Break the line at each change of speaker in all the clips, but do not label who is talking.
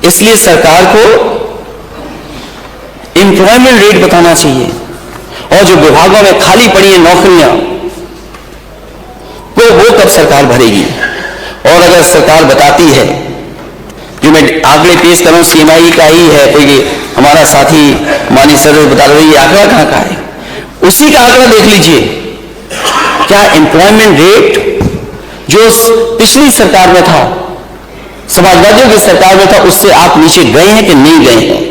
इसलिए सरकार को एम्प्लॉयमेंट रेट बताना चाहिए और जो विभागों में खाली पड़ी है नौकरियां वो कब सरकार भरेगी। और अगर सरकार बताती है, जो मैं आंकड़े पेश कर रहा हूं CMI का ही है, कोई हमारा साथी मानी सर बता रहे ये आंकड़ा कहां का है, उसी का आंकड़ा देख लीजिए। क्या एम्प्लॉयमेंट रेट जो पिछली सरकार में था, समाजवादियों की सरकार में था, उससे आप नीचे गए हैं कि नहीं गए हैं।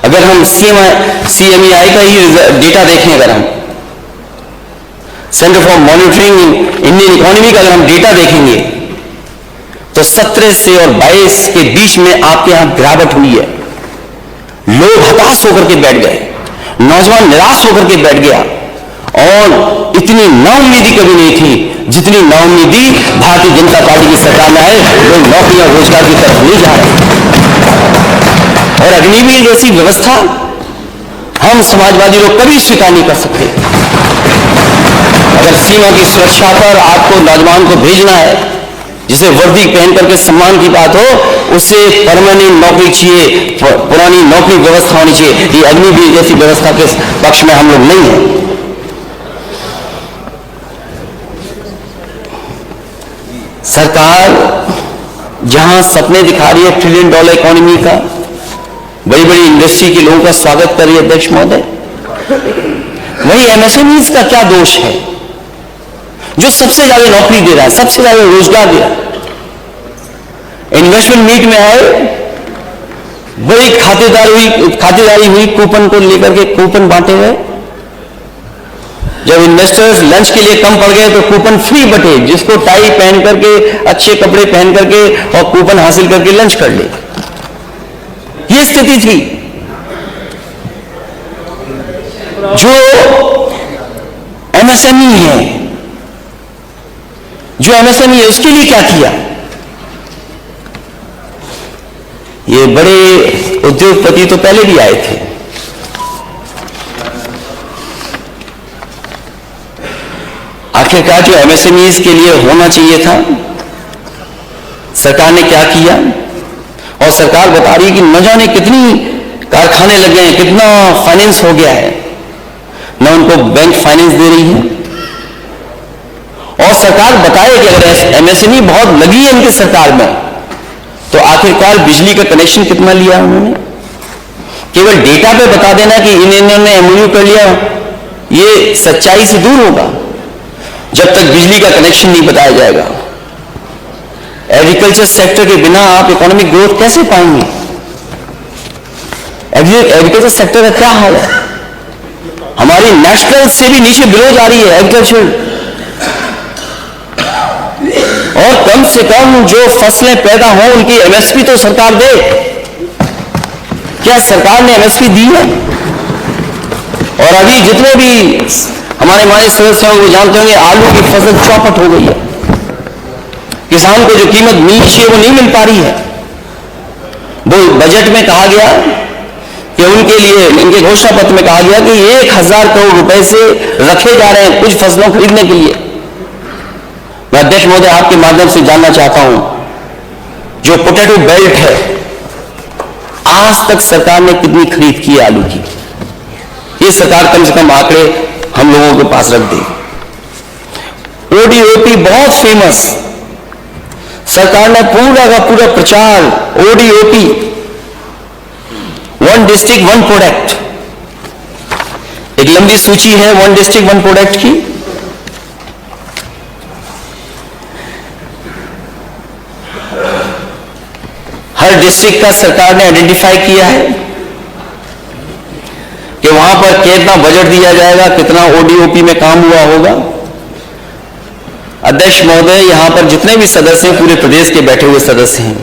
अगर हम CMI का ही डेटा देखें, अगर हम centre for monitoring Indian economy का अगर हम डेटा देखेंगे तो 17 से और 22 के बीच में आपके यहां गिरावट हुई है। लोग हताश होकर के बैठ गए, नौजवान निराश होकर के बैठ गया, और इतनी नाउम्मीदी कभी नहीं थी जितनी नाउम्मीदी भारतीय जनता पार्टी की सरकार में है। लोग नौकरी और रोजगार की तरफ नहीं जा रहे, और अग्निवीर जैसी व्यवस्था हम समाजवादी लोग कभी स्वीकार नहीं कर सकते। अगर सीमा की सुरक्षा पर आपको नौजवान को भेजना है, जिसे वर्दी पहन करके सम्मान की बात हो, उससे परमानेंट नौकरी चाहिए, पुरानी नौकरी व्यवस्था होनी चाहिए। ये अग्निवीर जैसी व्यवस्था के पक्ष में हम लोग नहीं हैं। सरकार जहां सपने दिखा रही है $1 ट्रिलियन इकोनॉमी का, बड़ी बड़ी इंडस्ट्री के लोगों का स्वागत कर रही है अध्यक्ष महोदय, वही MSMEs का क्या दोष है जो सबसे ज्यादा नौकरी दे रहा है, सबसे ज्यादा रोजगार दे रहा है। इन्वेस्टमेंट मीट में आए, बड़ी खातिरदारी हुई कूपन को लेकर के, कूपन बांटे गए। जब इन्वेस्टर्स लंच के लिए कम पड़ गए तो कूपन फ्री बटे, जिसको टाई पहन करके, अच्छे कपड़े पहन करके और कूपन हासिल करके लंच कर ले। ये स्थिति थी। जो MSME है उसके लिए क्या किया? ये बड़े उद्योगपति तो पहले भी आए थे, आखिरकार जो MSMEs के लिए होना चाहिए था, सरकार ने क्या किया? और सरकार बता रही है कि न जाने कितनी कारखाने लग गए हैं, कितना फाइनेंस हो गया है, न उनको बैंक फाइनेंस दे रही है। और सरकार बताए कि अगर MSME बहुत लगी है इनकी सरकार में, तो आखिरकार बिजली का कनेक्शन कितना लिया उन्होंने? केवल डेटा पे बता देना कि इन्होंने MOU कर लिया, ये सच्चाई से दूर होगा जब तक बिजली का कनेक्शन नहीं बताया जाएगा। एग्रीकल्चर सेक्टर के बिना आप इकोनॉमिक ग्रोथ कैसे पाएंगे? एग्रीकल्चर सेक्टर का क्या हाल है? हमारी नेशनल से भी नीचे बिलो जा रही है एग्रीकल्चर। और कम से कम जो फसलें पैदा हो उनकी MSP तो सरकार दे। क्या सरकार ने MSP दी है? और अभी जितने भी हमारे माननीय सदस्य हैं वो जानते होंगे, आलू की फसल चौपट हो गई है। किसान को जो कीमत मिलनी चाहिए वो नहीं मिल पा रही है। वो बजट में कहा गया कि उनके लिए, इनके घोषणा पत्र में कहा गया कि 1000 करोड़ रुपए से रखे जा रहे हैं कुछ फसलों खरीदने के लिए। मैं अध्यक्ष महोदय आपके माध्यम से जानना चाहता हूं, जो पोटैटो बेल्ट है, आज तक सरकार ने कितनी खरीद की है आलू की? ये सरकार कम से कम आंकड़े हम लोगों के पास रख दे। ODOP बहुत फेमस, सरकार ने पूरा का पूरा प्रचार ODOP, one district one product, एक लंबी सूची है वन डिस्ट्रिक्ट वन प्रोडक्ट की। हर डिस्ट्रिक्ट का सरकार ने आइडेंटिफाई किया है कि वहां पर कितना बजट दिया जाएगा, कितना ODOP में काम हुआ होगा। अध्यक्ष महोदय, यहां पर जितने भी सदस्य हैं, पूरे प्रदेश के बैठे हुए सदस्य हैं,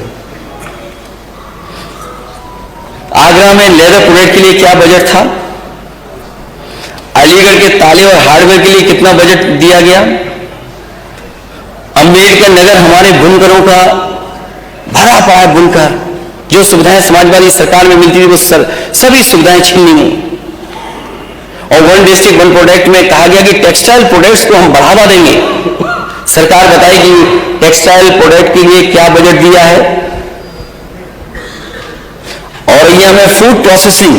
आगरा में लेदर प्रोडक्ट के लिए क्या बजट था, अलीगढ़ के ताले और हार्डवेयर के लिए कितना बजट दिया गया, अम्बेडकर नगर हमारे बुनकरों का भरा पड़ा है, बुनकर जो सुविधाएं समाजवादी सरकार में मिलती थी वो सभी सुविधाएं छीन ली गई। और वन डिस्ट्रिक्ट वन प्रोडक्ट में कहा गया कि टेक्सटाइल प्रोडक्ट्स को हम बढ़ावा देंगे। सरकार बताएगी टेक्सटाइल प्रोडक्ट के लिए क्या बजट दिया है। अयोध्या में फूड प्रोसेसिंग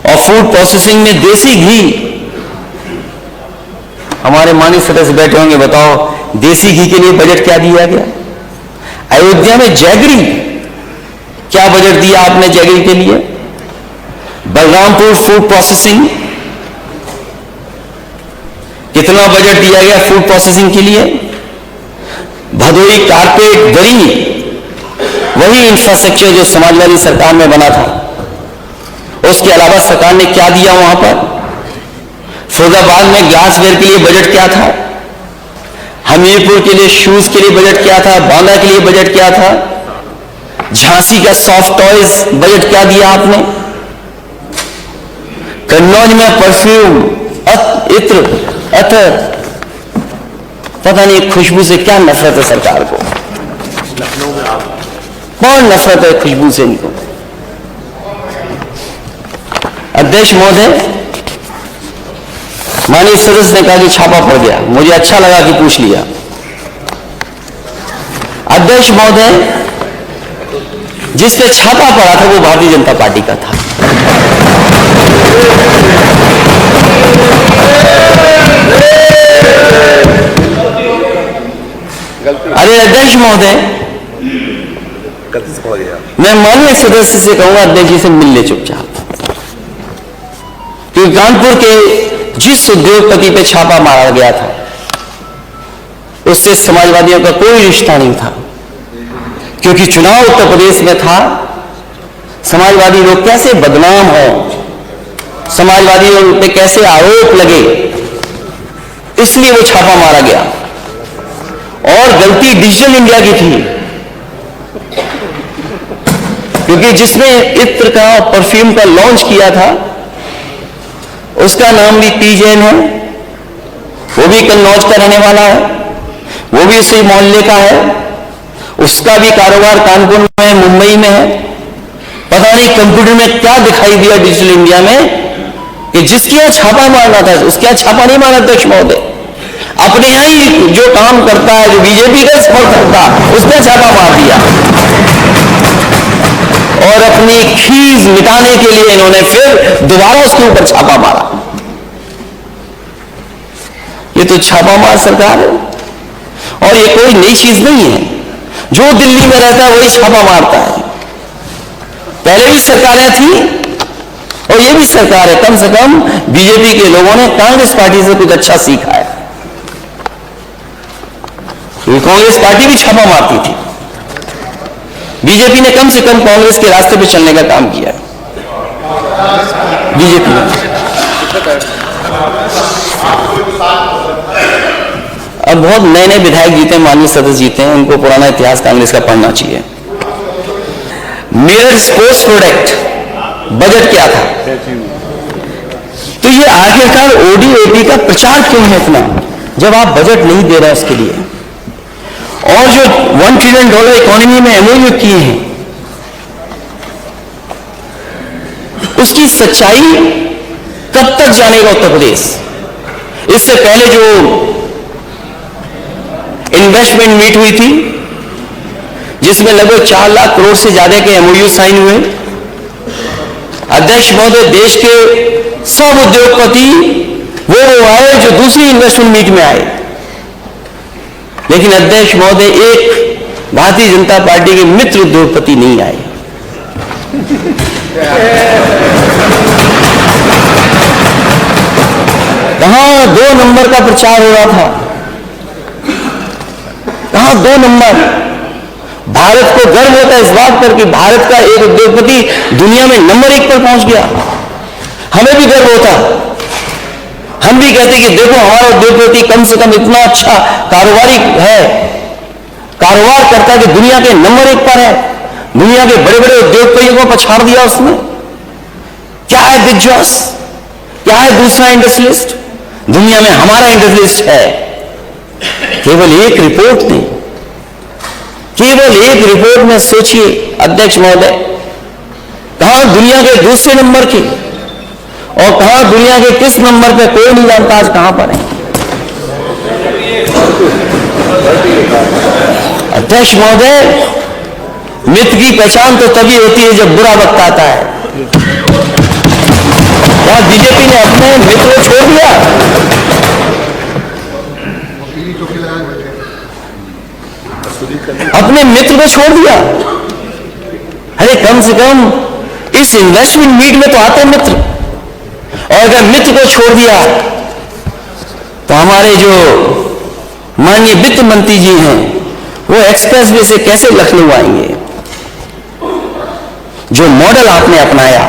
और फूड प्रोसेसिंग में देसी घी, हमारे माननीय सदस्य बैठे होंगे, बताओ देसी घी के लिए बजट क्या दिया गया? अयोध्या में जैगरी, क्या बजट दिया आपने जैगरी के लिए? बलरामपुर फूड प्रोसेसिंग, कितना बजट दिया गया फूड प्रोसेसिंग के लिए? भदोई कारपेट दरी, वही इंफ्रास्ट्रक्चर जो समाजवादी सरकार में बना था, उसके अलावा सरकार ने क्या दिया वहां पर? फैजाबाद में ग्लासवेयर के लिए बजट क्या था? हमीरपुर के लिए शूज के लिए बजट क्या था? बांदा के लिए बजट क्या था? झांसी का सॉफ्ट टॉयज बजट क्या दिया आपने? कन्नौज में परफ्यूम, इत्र, अतर, पता नहीं खुशबू से क्या नफरत है सरकार को। कौन नफरत है खुशबू से इनको? अध्यक्ष महोदय, माननीय सदस्य ने कहा कि छापा पड़ गया, मुझे अच्छा लगा कि पूछ लिया। अध्यक्ष महोदय, जिस पे छापा पड़ा था वो भारतीय जनता पार्टी का था। अरे अध्यक्ष महोदय, मैं माननीय सदस्य से कहूंगा अध्यक्ष जी से मिल ले चुपचाप, क्योंकि कानपुर के जिस उद्योगपति पे छापा मारा गया था उससे समाजवादियों का कोई रिश्ता नहीं था, क्योंकि चुनाव उत्तर प्रदेश में था। समाजवादी लोग कैसे बदनाम हो, समाजवादियों पे कैसे आरोप लगे, इसलिए वो छापा मारा गया। और गलती डिजिटल इंडिया की थी, क्योंकि जिसने इत्र का परफ्यूम का लॉन्च किया था उसका नाम भी पी जैन है, वो भी कन्नौज का रहने वाला है, वो भी उसी मोहल्ले का है, उसका भी कारोबार कानपुर में, मुंबई में है। पता नहीं कंप्यूटर में क्या दिखाई दिया डिजिटल इंडिया में कि जिसके यहां छापा मारना था उसके यहां छापा नहीं मारा अध्यक्ष महोदय, अपने यहां ही जो काम करता है, जो बीजेपी का समर्थन था, उसने छापा मार दिया। और अपनी खीज मिटाने के लिए इन्होंने फिर दोबारा उसके ऊपर छापा मारा। ये तो छापा मार सरकार है, और ये कोई नई चीज नहीं है। जो दिल्ली में रहता है वही छापा मारता है। पहले भी सरकारें थी और ये भी सरकार है। कम से कम बीजेपी के लोगों ने कांग्रेस पार्टी से कुछ अच्छा सीखा है। कांग्रेस पार्टी भी छापा मारती थी, बीजेपी ने कम से कम कांग्रेस के रास्ते पे चलने का काम किया है। बीजेपी ने अब बहुत नए नए विधायक जीते, माननीय सदस्य जीते हैं, उनको पुराना इतिहास कांग्रेस का पढ़ना चाहिए। मेयर स्पोर्ट्स प्रोडक्ट बजट क्या था? तो ये आखिरकार ओडीओपी का प्रचार क्यों है इतना, जब आप बजट नहीं दे रहे उसके लिए? और जो $1 ट्रिलियन इकोनॉमी में एमओयू किए हैं, उसकी सच्चाई कब तक जानेगा उत्तर प्रदेश? इससे पहले जो इन्वेस्टमेंट मीट हुई थी, जिसमें लगभग 4 लाख करोड़ से ज्यादा के एमओयू साइन हुए, अध्यक्ष महोदय, देश के सब उद्योगपति वो आए जो दूसरी इन्वेस्टमेंट मीट में आए, लेकिन अध्यक्ष महोदय एक भारतीय जनता पार्टी के मित्र उद्योगपति नहीं आए। कहां 2 नंबर का प्रचार हो रहा था, कहां 2 नंबर? भारत को गर्व होता है इस बात पर कि भारत का एक उद्योगपति दुनिया में नंबर 1 पर पहुंच गया। हमें भी गर्व होता, हम भी कहते कि देखो हमारा उद्योगपति कम से कम इतना अच्छा कारोबारी है, कारोबार करता है कि दुनिया के नंबर 1 पर है। दुनिया के बड़े बड़े उद्योगपतियों को पछाड़ दिया उसने। क्या है दिग्जॉस, क्या है दूसरा इंडस्ट्रियलिस्ट? दुनिया में हमारा इंडस्ट्रियलिस्ट है। केवल एक रिपोर्ट नहीं, केवल एक रिपोर्ट में सोचिए अध्यक्ष महोदय, कहां दुनिया के दूसरे नंबर की और कहां दुनिया के किस नंबर पे कोई नहीं जानता आज कहां पर है। अध्यक्ष महोदय, मित्र की पहचान तो तभी होती है जब बुरा वक्त आता है। क्या बीजेपी ने अपने मित्र को छोड़ दिया? अपने मित्र को छोड़ दिया? अरे कम से कम इस इन्वेस्टमेंट मीट में तो आते मित्र। और अगर मित्र को छोड़ दिया तो हमारे जो माननीय वित्त मंत्री जी हैं वो एक्सप्रेसवे से कैसे लखनऊ आएंगे? जो मॉडल आपने अपनाया,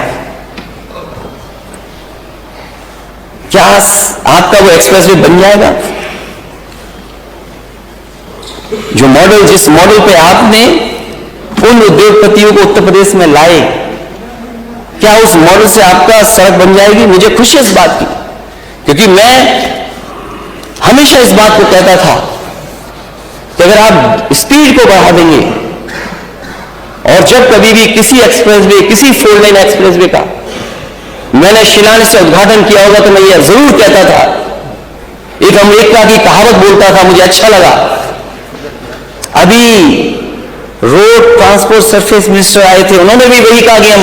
क्या आपका वो एक्सप्रेसवे बन जाएगा? जो मॉडल, जिस मॉडल पे आपने उन उद्योगपतियों को उत्तर प्रदेश में लाए, क्या उस मॉडल से आपका सड़क बन जाएगी? मुझे खुशी है इस बात की, क्योंकि मैं हमेशा इस बात को कहता था कि अगर आप स्पीड को बढ़ा देंगे और जब कभी भी किसी एक्सप्रेसवे, किसी 4 लेन एक्सप्रेसवे का मैंने शिलान्यास से उद्घाटन किया होगा तो मैं यह जरूर कहता था, एक अमेरिका की कहावत बोलता था, मुझे अच्छा लगा। अभी रोड ट्रांसपोर्ट सरफेस मिनिस्टर आए थे, उन्होंने भी वही कहा कि हम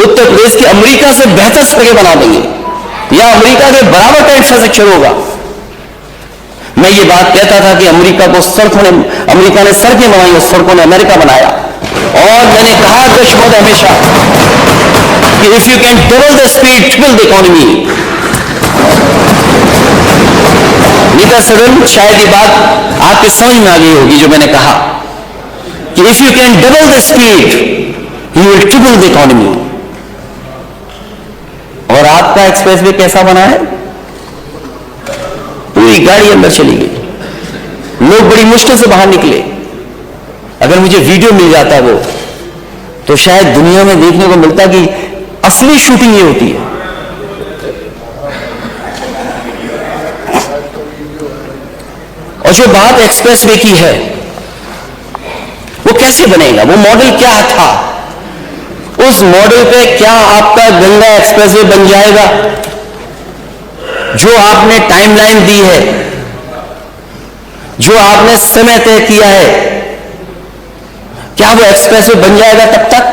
उत्तर प्रदेश की अमेरिका से बेहतर सड़कें बना देंगे या अमेरिका के बराबर का इंफ्रास्ट्रक्चर होगा। मैं ये बात कहता था कि अमेरिका ने सड़कें बनाई और सड़कों ने अमेरिका बनाया। और मैंने कहा अध्यक्ष महोदय हमेशा कि if you can double the speed, triple the economy. नेता सदन, शायद ये बात आपके समझ में आ गई होगी जो मैंने कहा कि if you can double the speed you will triple the economy. और आपका एक्सप्रेसवे कैसा बना है? पूरी गाड़ी अंदर चली गई, लोग बड़ी मुश्किल से बाहर निकले। अगर मुझे वीडियो मिल जाता वो, तो शायद दुनिया में देखने को मिलता कि असली शूटिंग ये होती है। और जो बात एक्सप्रेसवे की है वो कैसे बनेगा, वो मॉडल क्या था, उस मॉडल पे क्या आपका गंगा एक्सप्रेसवे बन जाएगा? जो आपने टाइमलाइन दी है, जो आपने समय तय किया है, क्या वो एक्सप्रेसवे बन जाएगा तब तक?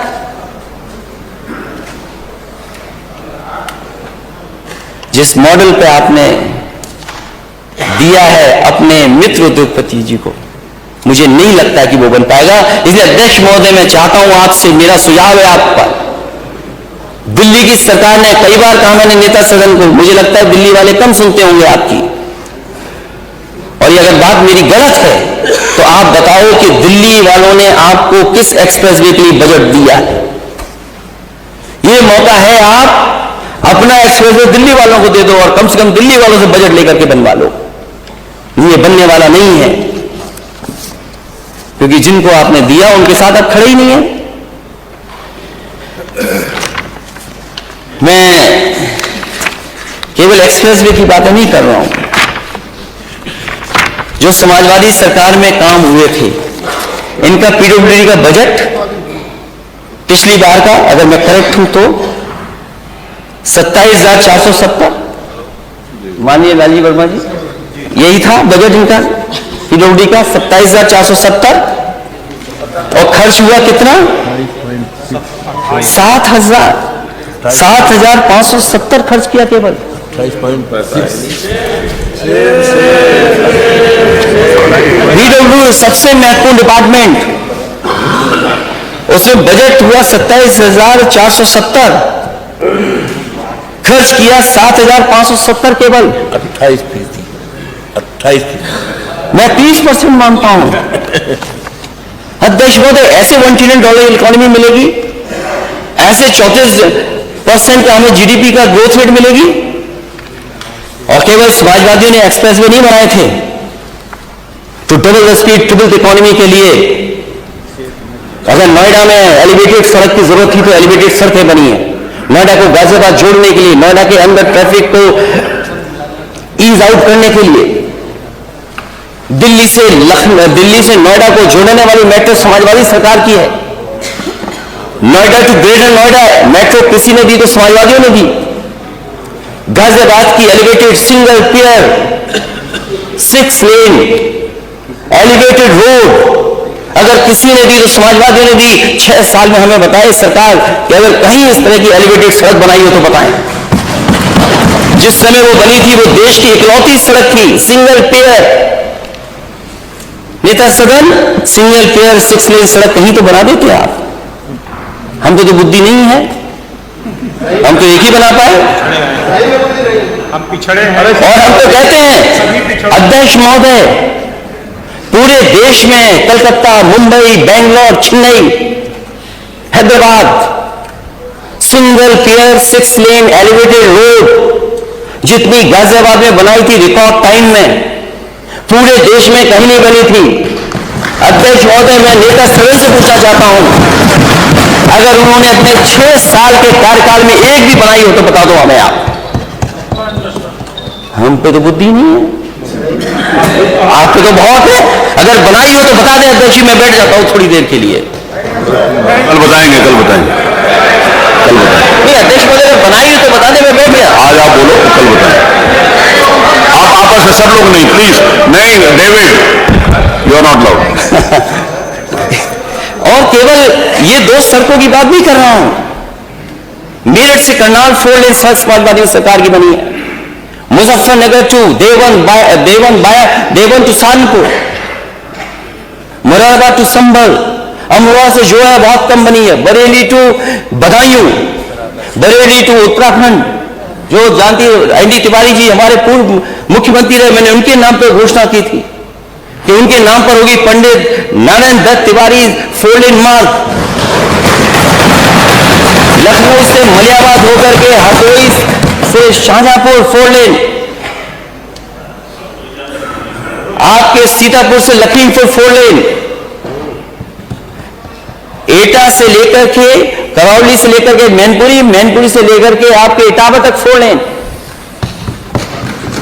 जिस मॉडल पे आपने दिया है अपने मित्र उद्योगपति जी को, मुझे नहीं लगता कि वो बन पाएगा। इसलिए अध्यक्ष महोदय मैं चाहता हूं आपसे, मेरा सुझाव है आप पर, दिल्ली की सरकार ने कई बार कहा, मैंने नेता सदन को, मुझे लगता है दिल्ली वाले कम सुनते होंगे आपकी, और ये अगर बात मेरी गलत है तो आप बताओ कि दिल्ली वालों ने आपको किस एक्सप्रेसवे के लिए बजट दिया है? ये मौका है, आप अपना एक्सप्रेसवे दिल्ली वालों को दे दो और कम से कम दिल्ली वालों से बजट लेकर के बनवा लो। ये बनने वाला नहीं है, क्योंकि जिनको आपने दिया उनके साथ आप खड़े ही नहीं है। मैं केवल एक्सप्रेसवे की बातें नहीं कर रहा हूं, जो समाजवादी सरकार में काम हुए थे, इनका पीडब्ल्यूडी का बजट पिछली बार का, अगर मैं करेक्ट हूं तो 27,470, माननीय लालजी वर्मा जी, यही था बजट इनका पीडब्ल्यूडी का 27,470, और खर्च हुआ कितना? 7,570 खर्च किया केवल। पीडब्ल्यू सबसे महत्वपूर्ण डिपार्टमेंट, उसमें बजट हुआ 27,470, खर्च किया 7,570 केवल। 28%। मैं 30% मानता हूं। अध्यक्ष महोदय, ऐसे $1 ट्रिलियन इकोनॉमी मिलेगी, ऐसे 34% का हमें जीडीपी का ग्रोथ रेट मिलेगी। और केवल समाजवादियों ने एक्सप्रेसवे नहीं बनाए थे, तो double the speed triple the economy के लिए अगर नोएडा में एलिवेटेड सड़क की जरूरत थी तो एलिवेटेड सड़कें बनी है। नोएडा को गाजियाबाद जोड़ने के लिए, नोएडा के अंदर ट्रैफिक को ईज आउट करने के लिए, दिल्ली से नोएडा को जोड़ने वाली मेट्रो समाजवादी सरकार की है। Noida to greater Noida metro किसी ने दी तो समाजवादियों ने दी। गाजियाबाद की elevated single pier 6 lane elevated road अगर किसी ने दी तो समाजवादियों ने दी। 6 साल में हमें बताए सरकार कि अगर कहीं इस तरह की एलिवेटेड सड़क बनाई हो तो बताएं। जिस समय वो बनी थी वो देश की इकलौती सड़क थी, सिंगल पेयर। नेता सदन, सिंगल पेयर 6 लेन सड़क कहीं तो बना देते आप। हमको तो बुद्धि नहीं है, हम तो एक ही बना पाए,
हम पिछड़े हैं।
और हम तो कहते हैं अध्यक्ष महोदय, पूरे देश में Calcutta, Mumbai, Bangalore, Chennai, Hyderabad single pair 6 lane elevated road जितनी गाजियाबाद में बनाई थी रिकॉर्ड टाइम में, पूरे देश में कहीं नहीं बनी थी। अध्यक्ष महोदय, मैं नेता सदन से पूछना चाहता हूं, अगर उन्होंने अपने 6 साल के कार्यकाल में एक भी बनाई हो तो बता दो हमें आप। हम पे तो बुद्धि नहीं है, आप पे तो बहुत है। अगर बनाई हो तो बता दें अध्यक्ष जी, मैं बैठ जाता हूं थोड़ी देर के लिए।
कल बताएंगे, कल बताएंगे, कल बताएंगे।
नहीं अध्यक्ष महोदय, अगर बनाई हो तो बता दें, मैं बैठ गया।
आज आप बोलो, कल बताएंगे। आप आपस में सब लोग नहीं, प्लीज नहीं। David, you are not loud.
और केवल ये 2 सड़कों की बात नहीं कर रहा हूं। मेरठ से करनाल 4 लेन सड़क समाजवादी सरकार की बनी है। Muzaffarnagar to Deoband to Saharanpur, Moradabad to Sambhal, Amroha से जो है बहुत कम बनी है। बरेली टू बदायूं, बरेली टू उत्तराखंड, जो जानती है एनडी तिवारी जी हमारे पूर्व मुख्यमंत्री रहे, मैंने उनके नाम पर घोषणा की थी कि उनके नाम पर होगी पंडित नारायण दत्त तिवारी 4 लेन मार्ग। लखनऊ से मलियाबाद होकर के हरदोई से शाहजहांपुर 4 लेन, आपके सीतापुर से लखीमपुर 4 लेन, एटा से लेकर के करौली से लेकर के मैनपुरी, मैनपुरी से लेकर के आपके इटावा तक 4 लेन,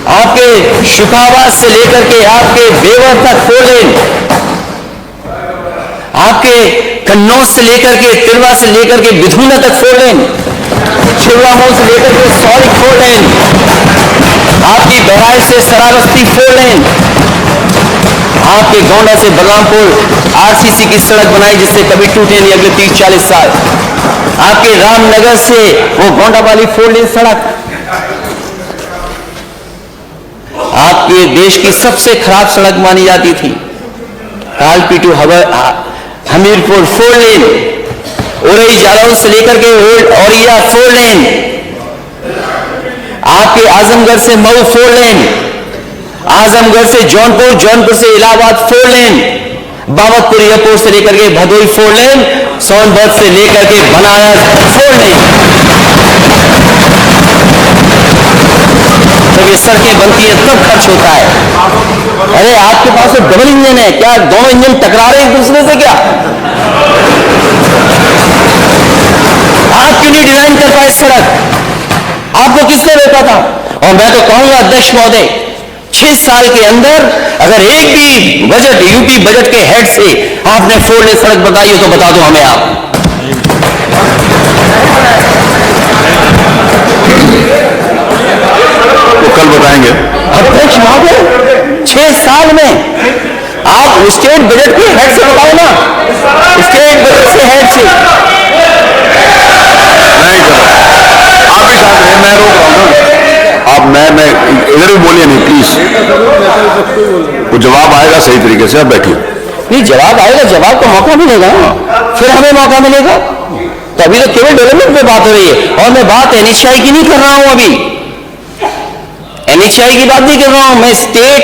आपके शुकाबाद से लेकर के आपके बेवर तक 4 लेन, आपके कन्नौज से लेकर के तिरवा से लेकर के बिधुना तक 4 लेन, छिबरामऊ से लेकर के सौरी 4 लेन, आपकी बहराइच से सराबस्ती 4 लेन, आपके गोंडा से बलरामपुर आरसीसी की सड़क बनाई जिससे कभी टूटे नहीं अगले 30-40 साल, आपके रामनगर से वो गोंडा वाली 4 लेन सड़क, आपके देश की सबसे खराब सड़क मानी जाती थी कालपी टू हमीरपुर 4 लेन, उरई जालौन से लेकर के औरिया 4 लेन, आपके आजमगढ़ से मऊ 4 लेन, आजमगढ़ से जौनपुर, जौनपुर से इलाहाबाद 4 लेन, बाबतपुर एयरपोर्ट से लेकर के भदोई 4 लेन, सोनभद्र से लेकर के बनारस 4 लेन। जब ये सड़कें बनती है तब खर्च होता है। अरे आपके पास तो डबल इंजन है, क्या दोनों इंजन टकरा रहे हैं एक दूसरे से क्या? आप क्यों नहीं डिजाइन कर पाए सड़क? आपको किसने रोका था? और मैं तो कहूंगा अध्यक्ष महोदय, 6 साल के अंदर अगर एक भी बजट यूपी बजट के हेड से आपने 4 लेन सड़क बताई हो तो बता दो हमें आप।
तो कल बताएंगे।
अध्यक्ष महोदय, 6 साल में आप स्टेट बजट के हेड से बताओ ना, स्टेट बजट से हेड से।
नहीं करो, आप भी साथ रहे, मैं रोक रहा हूँ ना। आप मैं इधर भी बोलिए नहीं प्लीज। वो जवाब आएगा सही तरीके से, आप बैठिए।
नहीं जवाब आएगा, जवाब का मौका मिलेगा, फिर हमें मौका मिलेगा। तो अभी तो केवल डेवलपमेंट पे बात हो रही है, और मैं बात एनएचआई की नहीं कर रहा हूं। अभी एनएचआई की बात नहीं कर रहा हूं, मैं स्टेट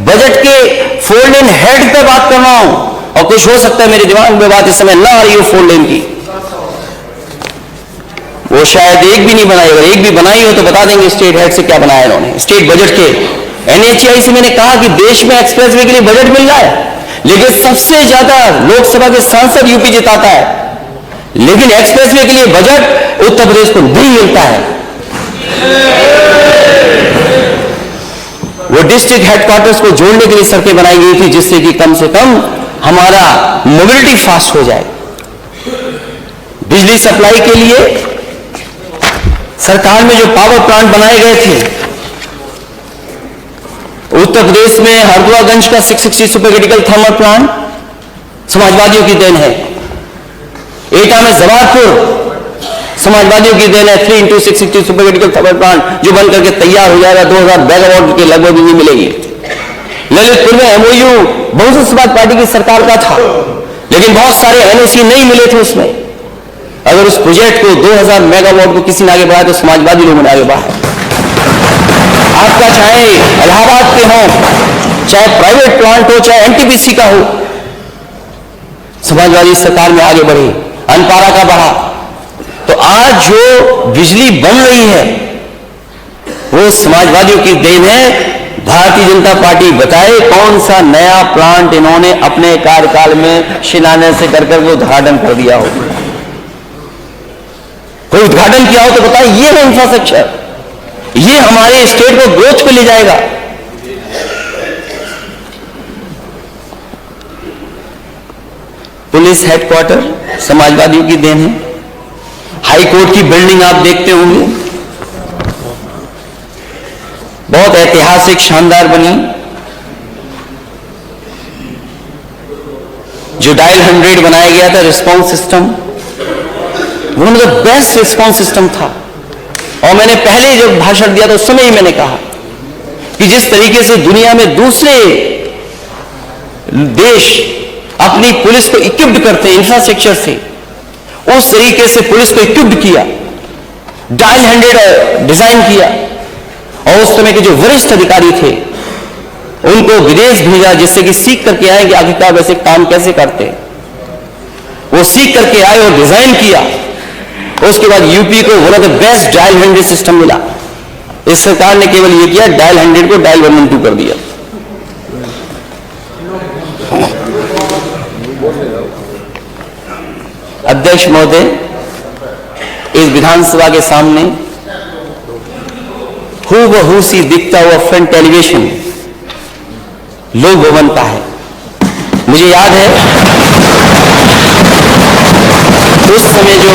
बजट के 4 लेन हेड पे बात कर रहा हूं। और कुछ हो सकता है मेरे दिमाग में बात इस समय ना आ रही हो 4 लेन की, वो शायद एक भी नहीं बनाई, अगर एक भी बनाई हो तो बता देंगे स्टेट हेड से क्या बनाया उन्होंने स्टेट बजट के। एनएचआई से मैंने कहा कि देश में एक्सप्रेसवे के लिए बजट मिल रहा है, लेकिन सबसे ज्यादा लोकसभा के सांसद यूपी जिताता है, लेकिन एक्सप्रेसवे के लिए बजट उत्तर प्रदेश को नहीं मिलता है। वो डिस्ट्रिक्ट हेडक्वार्टर्स को जोड़ने के लिए सड़कें बनाई गई थी, जिससे कि कम से कम हमारा मोबिलिटी फास्ट हो जाए। बिजली सप्लाई के लिए सरकार में जो पावर प्लांट बनाए गए थे, उत्तर प्रदेश में हरदुआगंज का 660 सुपर क्रिटिकल थर्मल प्लांट, समाजवादियों की देन है। एटा में जवाहरपुर समाजवादियों की देन है। 3x660 super critical thermal plant जो बन करके तैयार हो जाएगा, 2000 मेगावाट के लगभग बिजली मिलेगी। ललितपुर में एमओयू बहुजन समाज पार्टी की सरकार का था, लेकिन बहुत सारे एनओसी नहीं मिले थे उसमें। अगर उस प्रोजेक्ट को 2000 मेगावाट को किसी ने आगे बढ़ाया तो समाजवादी लोगों ने आगे बढ़ाया। आपका चाहे इलाहाबाद के हो, चाहे प्राइवेट प्लांट हो, चाहे एनटीपीसी का हो, समाजवादी सरकार में आगे बढ़ी, अनपारा का बढ़ा। तो आज जो बिजली बन रही है वो समाजवादियों की देन है। भारतीय जनता पार्टी बताए कौन सा नया प्लांट इन्होंने अपने कार्यकाल में शिलान्यास से कर वो उद्घाटन कर दिया हो। कोई उद्घाटन किया हो तो बताए ये है इंफ्रास्ट्रक्चर, ये हमारे स्टेट को ग्रोथ पे ले जाएगा। पुलिस हेडक्वार्टर समाजवादियों की देन है। हाई कोर्ट की बिल्डिंग आप देखते होंगे, बहुत ऐतिहासिक शानदार बनी। जो डायल 100 बनाया गया था रिस्पांस सिस्टम, वो मतलब बेस्ट रिस्पांस सिस्टम था। और मैंने पहले जब भाषण दिया था उस समय ही मैंने कहा कि जिस तरीके से दुनिया में दूसरे देश अपनी पुलिस को इक्विप्ड करते हैं इंफ्रास्ट्रक्चर से, उस तरीके से पुलिस को इक्विप्ड किया, डायल 100 डिजाइन किया। और उस समय के जो वरिष्ठ अधिकारी थे उनको विदेश भेजा, जिससे कि सीख करके आए कि आखिरकार वैसे काम कैसे करते। वो सीख करके आए और डिजाइन किया। उसके बाद यूपी को one of the best dial 100 system मिला। इस सरकार ने केवल ये किया, डायल 100 को डायल 112 कर दिया। अध्यक्ष महोदय, इस विधानसभा के सामने हूबहू सी दिखता हुआ फ्रंट टेलीविजन लोक भवन का है। मुझे याद है उस समय जो